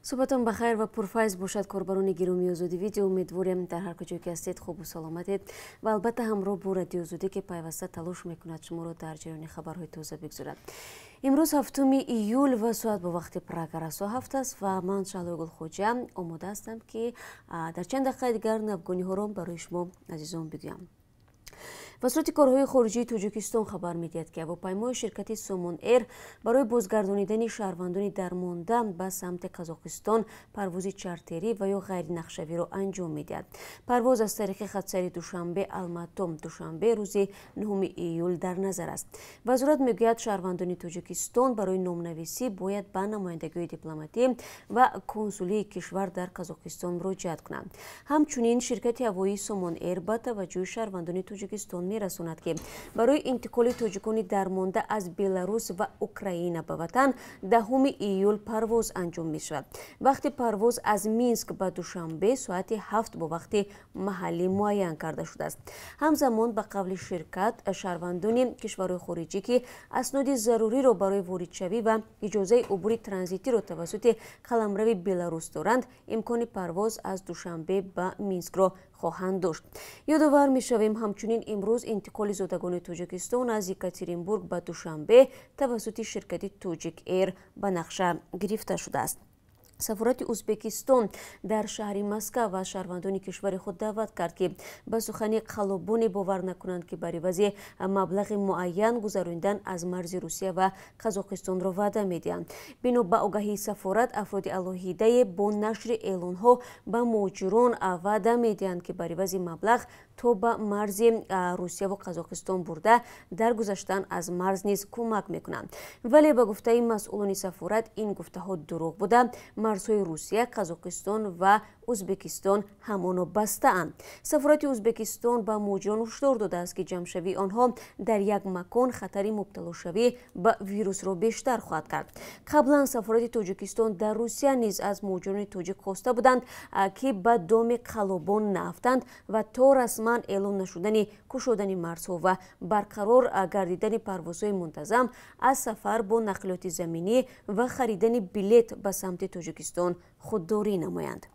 صبحتان بخیر و پرفیض باشد کاربران گرامی آزادی ویدیو. امیدواریم در هر کجایی که هستید خوب و سلامتید و البته همراه با رادیو آزادی که پیوسته تلاش میکند شما را در جریان خبرهای تازه بگذارد. امروز هفتم ایول و ساعت با وقت پراگراسو هفت است و من شهلا گلخوجه آماده هستم که در چند دقیقه دیگر افغانی ها را برای شما عزیزان بگویم. وزارت کارهای خارجه تاجیکستان خبر می‌دهد که هواپیمای شرکت سومون ایر برای بازگردانیدن شهروندان درمانده به سمت قزاقستان پرواز چارتری و یا غیر نقشه‌ای را انجام می‌دهد. پرواز از طریق خط‌سری دوشنبه الماتوم دوشنبه روز 9 ایول در نظر است. وزارت می‌گوید شهروندان تاجیکستان برای نامنویسی باید به نمایندگی دیپلماتی و کنسولی کشور در قزاقستان مراجعت کنند. همچنین شرکت هوایی سومون ایر با توجه شهروندان تاجیکستان می‌رساند که برای انتقال تاجیکان درمانده از بلاروس و اوکراین به وطن 10 ایول پرواز انجام می‌شود. وقت پرواز از مینسک به دوشنبه ساعت 7 با وقت محلی معین کرده شده است. همزمان به قول شرکت شهروندان کشورهای خارجی که اسناد ضروری را برای واردشوی و اجازه عبور ترانزیتی را توسط قلمرو بلاروس دارند امکان پرواز از دوشنبه به مینسک را خواهند داشت. یادآور می‌شویم همچنین امروز انتقال زادگان تاجیکستان از یکاترینبورگ به دوشنبه توسط شرکت تاجیک ایر به نقشه گرفته شده است. سفارت ازبکستان در شهر مسکو و شهروندان کشور خود دعوت کرد که به سخن قلابان باور نکنند که برای وضع مبلغ معین گذراندن از مرز روسیه و قزاقستان را وعده می‌دهند. بنا به آگهی سفارت افراد علیحده با نشر اعلان‌ها به مهاجران وعده می‌دهند که برای وضع مبلغ تا به مرز روسیه و قزاقستان برده در گذشتن از مرز نیز کمک می‌کنند. ولی به گفته مسئولان سفارت این گفته‌ها دروغ بوده. مرزهای روسیه، قزاقستان و ازبکستان همانو بسته اند. سفارت ازبکستان به مهاجران هشدار داده است که جمع‌شوی آنها در یک مکان خطر مبتلا شوی به ویروس را بیشتر خواهد کرد. قبلا سفارت تاجیکستان در روسیه نیز از مهاجران تاجیک خواسته بودند که به دام قلابان نرفتند و تا رسما اعلام نشدن گشودن مرزها و برقرار گردیدن پروازهای منتظم از سفر با نقلیات زمینی و خریدن بلیط به سمت تاجیکستان خودداری نمایند.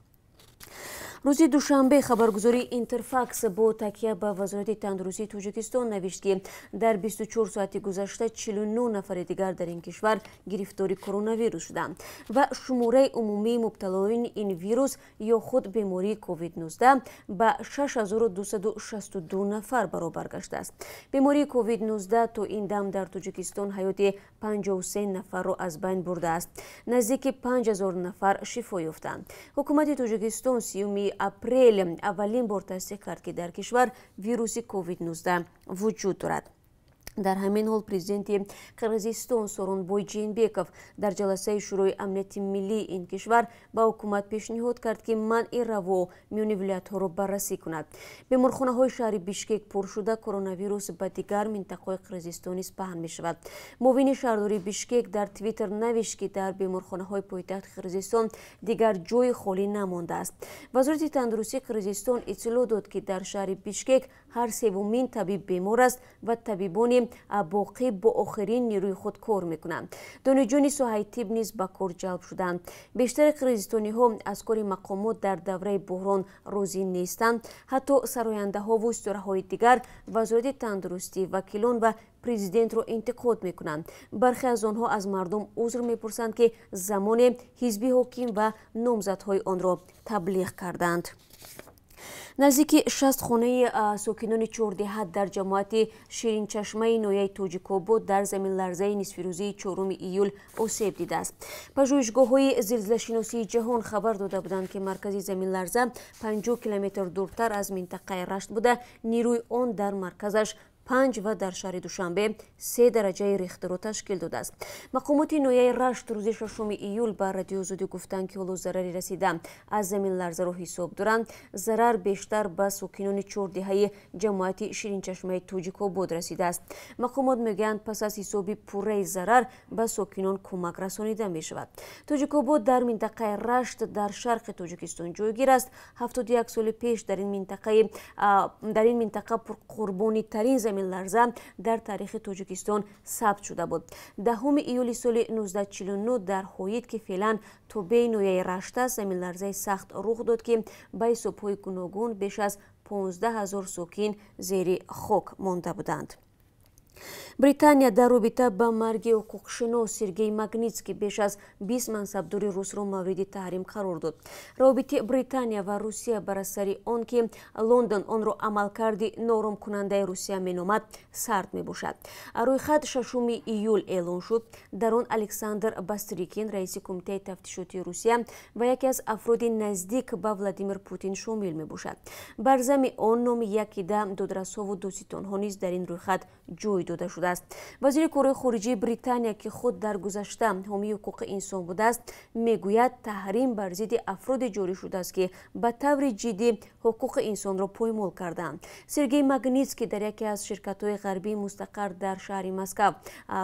روز دوشنبه خبرگزاری اینترفاکس با تکیه به وزارت تندرستی تاجیکستان نوشت که در 24 ساعت گذشته 49 نفر دیگر در این کشور گرفتار کرونا ویروس شدند و شماره عمومی مبتلایان این ویروس یا خود بیماری کووید 19 به 6262 نفر برابر گشته است. بیماری کووید 19 تا این دم در تاجیکستان حیات 53 نفر را از بین برده است. نزدیک 5000 نفر شفا یافتند. حکومت تاجیکستان 30 اپریل اولین بار تصدیق کرد که در کشور ویروس کووید 19 وجود دارد. در همین حال پرزیدنت قرقیزستان سورونبوی جینبکوف در جلسه شورای امنیت ملی این کشور به حکومت پیشنهاد کرد که منع روا میان ولایت‌ها را بررسی کند. بیمارخانه‌های شهر بیشکک پر شده کرونا ویروس به دیگر منطقه‌های قرقیزستان نیز پهن می‌شود. معاون شهرداری بیشکک در توییتر نوشت که در بیمارخانه‌های پایتخت قرقیزستان دیگر جای خالی نمانده است. وزارت تندرستی قرقیزستان اطلاع داد که در شهر بیشکک هر سومین طبیب بیمار است و طبیبان باقی با آخرین نیروی خود کار میکنند. دانشجویان ساحه طب نیز به کار جلب شدند. بیشتر قرقیزستانی ها از کار مقامات در دوره بحران راضی نیستند. حتی سراینده ها و اسطوره های دیگر وزارت تندرستی، وکیلان و پرزیدنت را انتقاد میکنند. برخی از آنها از مردم عذر میپرسند که زمان حزب حاکم و نامزدهای آن را تبلیغ کردند. نزدیک 60 خانه ساکنان 14 در جماعت شیرین چشمه نویه توجیک‌آباد در زمین لرزه نصف روزی 4 ایول آسیب دیده است. پژوهشگاه‌های زلزله‌شناسی جهان خبر داده بودند که مرکز زمین لرزه 50 کیلومتر دورتر از منطقه رشت بوده. نیروی آن در مرکزش 5 و در شهر دوشنبه 3 درجه ریختر را تشکیل داده است. مقامات نویه رشت روز 6 ایول به رادیو آزادی گفتند که حالا ضرری رسیده از زمین لرزه را حساب دارند. ضرر بیشتر به ساکنان 14 جماعت شیرین چشمه توجیک‌آباد رسیده است. مقامات میگویند پس از حساب پوره ضرر به ساکنان کمک رسانیده می شود. توجیک‌آباد در منطقه رشت در شرق تاجیکستان جایگیر است. 71 سال پیش در این منطقه پرقربانی ترین بزرگترین لرزه در تاریخ تاجیکستان ثبت شده بود. 10 ایولی سال 1949 در هویت که فعلا توبه نویه رشته است، زمین لرزه سخت رخ داد که به صبح‌های گوناگون بیش از 15,000 ساکن زیر خاک مانده بودند. بریتانیا در رابطه با مرگ حقوقشناس سرگئی ماگنیتسکی بیش از 20 منصبدار روس را مورد تحریم قرار داد. رابطه بریتانیا و روسیه بر اثر آن که لندن آن را عملکرد نارام کننده روسیه مینامد سرد میباشد. رویخط 6 ایول اعلان شد. در آن الکساندر باستریکین رئیس کمیته تفتیشاتی روسیه و یکی از افراد نزدیک به ولادیمیر پوتین شامل میباشد. بر ضمن آن نام یکی دادرس‌ها و دزدانها نیز در این رویخط جای داده شده است. وزیر کره خارجه بریتانیا که خود در گذشته حامی حقوق انسان بوده است میگوید تحریم بر ضد افراد جاری شده است که به طور جدی حقوق انسان را پایمال کردند. سرگئی ماگنیتسکی در یکی از شرکت‌های غربی مستقر در شهر مسکو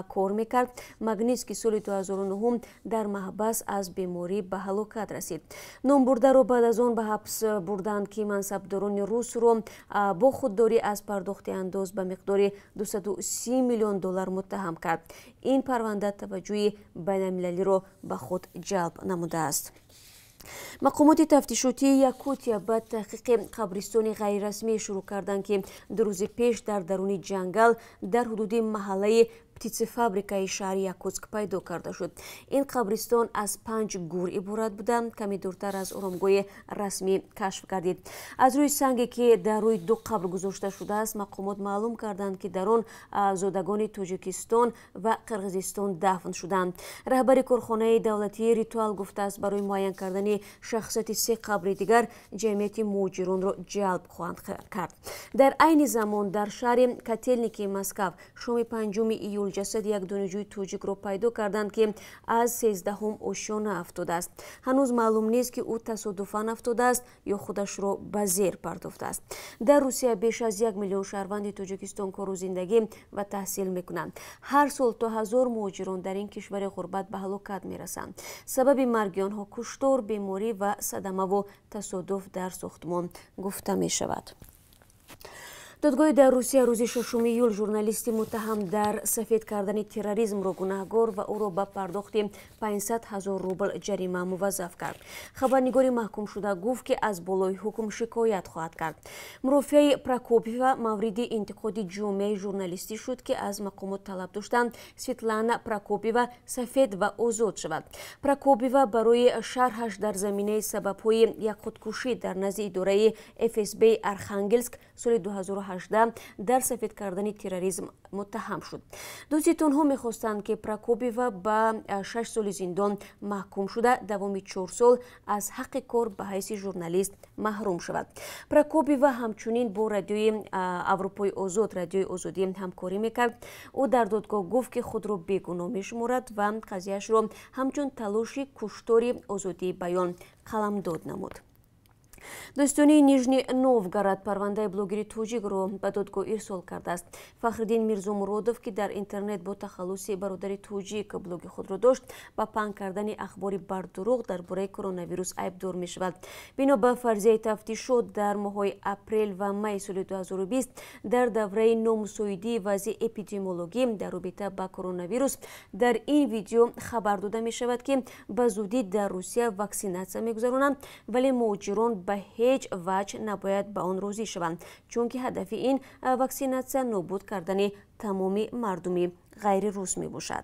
کار میکرد. ماگنیتسکی سال 2009 در محبس از بیماری به هلاکت رسید. نام برده را بعد از آن به حبس بردند که منصبداران روس را با خودداری از پرداخت انداز به مقدار 230 میلیون دلار متهم کرد. این پرونده توجه بین‌المللی را به خود جلب نموده است. مقامات تفتیشاتی یاکوتیا با تحقیق قبرستان غیررسمی شروع کردند که 2 روز پیش در درون جنگل در حدود محله پتیتس فابریکای شهر یاکوتسک پیدا کرده شد. این قبرستان از 5 گور عبارت بوده، کمی دورتر از آرامگاه رسمی کشف گردید. از روی سنگی که در روی 2 قبر گذاشته شده است، مقامات معلوم کردند که در آن زادگان تاجیکستان و قرقیزستان دفن شدند. رهبر کارخانه دولتی ریتوال گفته است برای معین کردن شخصیت 3 قبر دیگر جمعیت مهاجران را جلب خواهند کرد. در عین زمان در شهر کاتلنیکی مسکو شام 5 ایول جسد یک دانشجوی تاجیک را پیدا کردند که از 13 آشیانه افتاده است. هنوز معلوم نیست که او تصادفاً افتاده است یا خودش را به زیر پرداخته است. در روسیه بیش از 1 میلیون شهروند تاجیکستان کار و زندگی و تحصیل میکنند. هر سال تا 1000 مهاجران در این کشور غربت به هلاکت میرسند. سبب مرگ آنها کشتار، بیماری و صدمه و تصادف در ساختمان گفته می شود. دادگاه در روسیه روز 6 ایول ژورنالیستی متهم در سفید کردن تروریسم را گناهکار و او را به پرداخت 500,000 روبل جریمه موظف کرد. خبرنگاری محکوم شده گفت که از بالای حکم شکایت خواهد کرد. مرافعه پراکوپیوا مورد انتقاد جامعه ژورنالیستی شد که از مقامات طلب داشتند سویتلانا پراکوپیوا سفید و آزاد شود. پراکوپیوا برای شرحش در زمینه سبب‌های یک خودکشی در نزد اداره FSB ارخانگلسک سال 2018 در سفید کردن تروریسم متهم شد. دزدانها می‌خواستند که پراکوپیوا با 6 سال زندان محکوم شده دوام 4 سال از حق کار به حیث ژورنالیست محروم شود. پراکوپیوا همچنین با رادیوی اروپای آزاد رادیوی آزادی همکاری میکرد. او در دادگاه گفت که خود را بیگناه میشمارد و قضیه‌اش را همچون تلاشی کشتار آزادی بیان قلمداد نمود. دوستانی نیژنی نوفگراد پرونده بلوگری توجیک را به دادگاه ارسال کرده است. فخرالدین میرزا مرادوف که در اینترنت با تخلص برادر توجیک بلوگ خود را داشت با پنگ کردن اخباری بر دروغ درباره کرونا ویروس عیبدار می شود. بنا به فرضیه تفتیشات در ماه‌های اپریل و می سال 2020 در دوره نامساعدی وضع اپیدمیولوژی در رابطه با کرونا ویروس در این ویدیو خبر داده می شود که به زودی در روسیه واکسیناسیون می‌گذرانند، ولی مهاجران به هیچ وجه نباید به آن راضی شوند، چون که هدف این واکسیناسیون نابود کردن تمامی مردم غیر روس می باشد.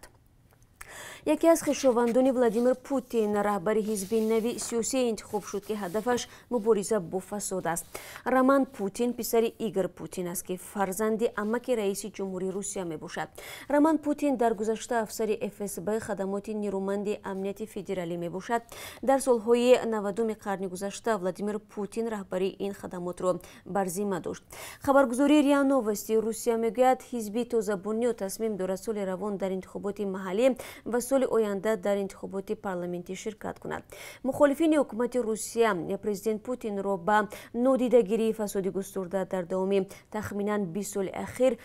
یکی از خویشاوندان ولادیمیر پوتین رهبر حزب نوی سیاسی انتخاب شد که هدفش مبارزه با فساد است. رومان پوتین پسر ایگور پوتین است که فرزند عمک رئیس جمهوری روسیه می باشد. رومان پوتین در گذشته افسر FSB خدمات نیرومند امنیت فدرالی می باشد. در سالهای 90 قرن گذشته ولادیمیر پوتین رهبری این خدمات را بر ذمه داشت. خبرگزاری ریا نووستی روسیه میگوید حزب تازه بنیاد تصمیم دارد سال روان در انتخابات محلی و سال آینده در انتخابات پارلمانی شرکت کند. مخالفین حکومت روسیه پرزیدنت پوتین را به نادیده‌گیری فسادی گسترده در دوام تخمینا 20 سال اخیر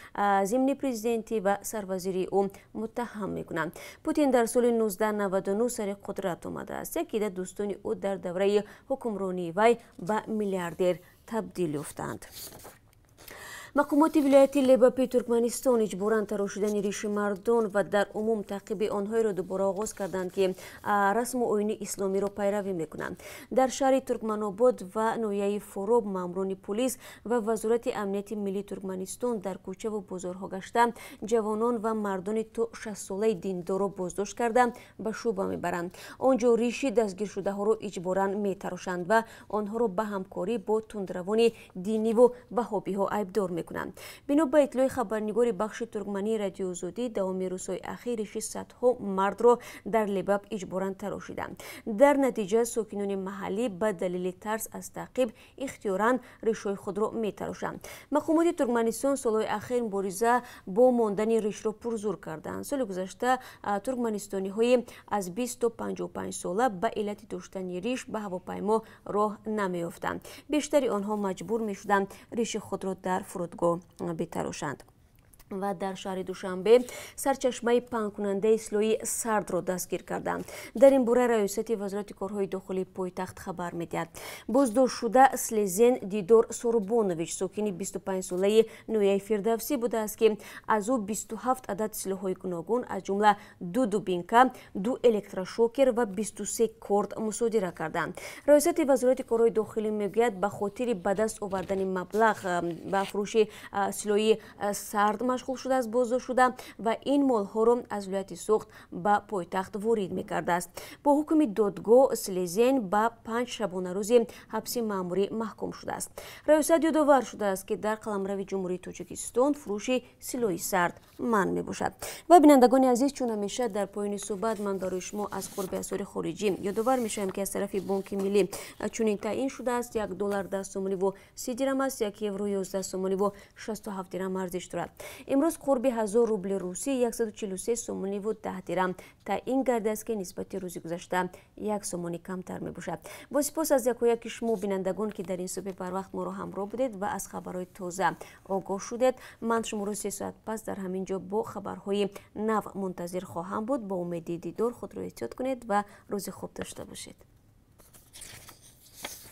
ضمن پرزیدنتی و سروزیری او متهم می‌کنند. پوتین در سال 1999 سر قدرت آمده است. یکی از دوستان او در دوره حکمرانی وی به میلیاردر تبدیل یافتند. мақомоти вилояти лебапи туркманистон иҷборан тарошидани риши мардон ва дар умум таъқиби онҳоеро дубора оғоз карданд ки расму оини исломиро пайравӣ мекунанд. Дар шаҳри Туркманобод ва ноҳияи Фороб маъмурони полис ва вазорати амнияти миллии Туркманистон дар кӯчаву бозорҳо гашта ҷавонон ва мардони то 60-солаи диндорро боздошт карда ба шӯъба мебаранд. Он ҷо риши дастгиршудаҳоро иҷборан метарошанд ва онҳоро ба ҳамкорӣ бо тундравони диниву ваҳобиҳо айбдор мекунанд. Бино ба итлои хабарнигори бахши туркмании радиоозодӣ давоми рӯзҳои ахир риши садҳо мардро дар лебаб иҷборан тарошиданд. Дар натиҷа сокинони маҳаллӣ ба далели тарс аз таъқиб ихтиёран ришҳои худро метарошанд. мақомоти Туркманистон солҳои ахир мубориза бо мондани ришро пурзур карданд. соли гузашта туркманистониҳои аз 20 то 55 сола ба иллати доштани риш ба ҳавопаймо роҳ намеёфтанд. бештари онҳо маҷбур мешуданд риши худро дар фурудгоҳ битарошанд. ва дар шаҳри Душанбе сарчашмаи паҳнкунандаи силоҳи сардро дастгир карданд. Дар ин бора раёсати вазорати корҳои дохилии пойтахт хабар медиҳад. Боздоштшуда Слезен Дидор Сорбонович сокини 25-солаи ноҳияи Фирдавсӣ будааст ки аз ӯ 27 адад силоҳҳои гуногун аз ҷумла 2 дубинка, 2 электрошокер ва 23 корд мусодира карданд. раёсати вазорати корҳои дохилӣ мегӯяд ба хотири ба даст овардани маблағ ба фурӯши силоҳи сард машғул шудааст боздошт шуда ва ин молҳоро аз вилояти Суғд ба пойтахт ворид мекардааст. бо ҳукми додгоҳ Слезен ба 5 шабонарӯзи ҳабси маъмурӣ маҳкум шудааст. раёсат ёдовар шудааст ки дар қаламрави ҷумҳурии Тоҷикистон фурӯши силоҳи сард манъ мебошад. ва бинандагони азиз, чун ҳамеша дар поёни суҳбат ман барои шумо аз қурби асъори хориҷӣ ёдовар мешавем ки аз тарафи Бонки миллӣ чунин таъин шудааст. $1 10 сомониву 30 дирам аст, 1 евро 11 сомониву 67 дирам арзиш дорад. имрӯз қурби 1000 рубли русӣ 143 сомониву 10 дирам таъин гардааст ки нисбати рӯзи гузашта 1 сомони камтар мебошад. бо сипос аз якояки шумо бинандагон ки дар ин субҳи барвақт моро ҳамроҳ будед ва аз хабарҳои тоза огоҳ шудед. ман шуморо 3 соат пас дар ҳамин ҷо бо хабарҳои нав мунтазир хоҳам буд. бо умеди дидор худро эҳтиёт кунед ва рӯзи хуб дошта бошед.